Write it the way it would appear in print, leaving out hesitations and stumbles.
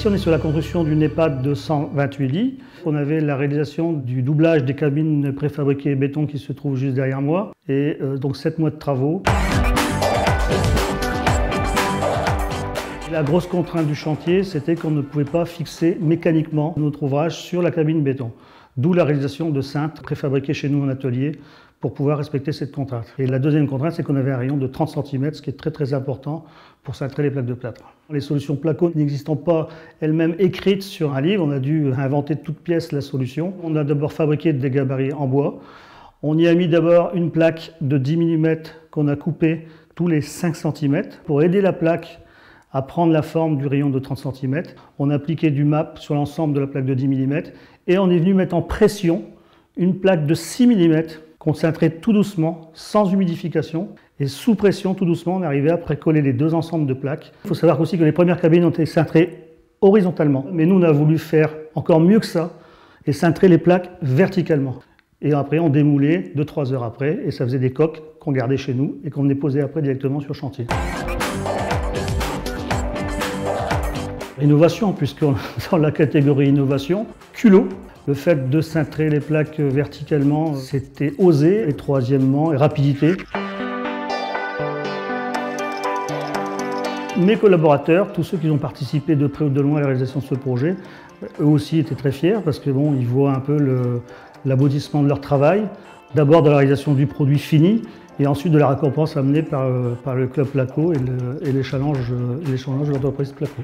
Ici, on est sur la construction d'une EHPAD de 128 lits. On avait la réalisation du doublage des cabines préfabriquées béton qui se trouvent juste derrière moi. Et donc 7 mois de travaux. La grosse contrainte du chantier, c'était qu'on ne pouvait pas fixer mécaniquement notre ouvrage sur la cabine béton. D'où la réalisation de cintres préfabriqués chez nous en atelier pour pouvoir respecter cette contrainte. Et la deuxième contrainte, c'est qu'on avait un rayon de 30 cm, ce qui est très très important pour cintrer les plaques de plâtre. Les solutions placo n'existant pas elles-mêmes écrites sur un livre, on a dû inventer de toutes pièces la solution. On a d'abord fabriqué des gabarits en bois. On y a mis d'abord une plaque de 10 mm qu'on a coupée tous les 5 cm pour aider la plaque à prendre la forme du rayon de 30 cm. On a appliqué du MAP sur l'ensemble de la plaque de 10 mm et on est venu mettre en pression une plaque de 6 mm qu'on cintrait tout doucement, sans humidification, et sous pression, tout doucement, on est arrivé à précoller les deux ensembles de plaques. Il faut savoir aussi que les premières cabines ont été cintrées horizontalement, mais nous on a voulu faire encore mieux que ça et cintrer les plaques verticalement. Et après on démoulait 2-3 heures après et ça faisait des coques qu'on gardait chez nous et qu'on déposait après directement sur chantier. Innovation, puisqu'on est dans la catégorie innovation, culot. Le fait de cintrer les plaques verticalement, c'était osé. Et troisièmement, rapidité. Mes collaborateurs, tous ceux qui ont participé de près ou de loin à la réalisation de ce projet, eux aussi étaient très fiers parce que bon, ils voient un peu l'aboutissement de leur travail. D'abord de la réalisation du produit fini et ensuite de la récompense amenée par le club Placo et les challenges de l'entreprise Placo.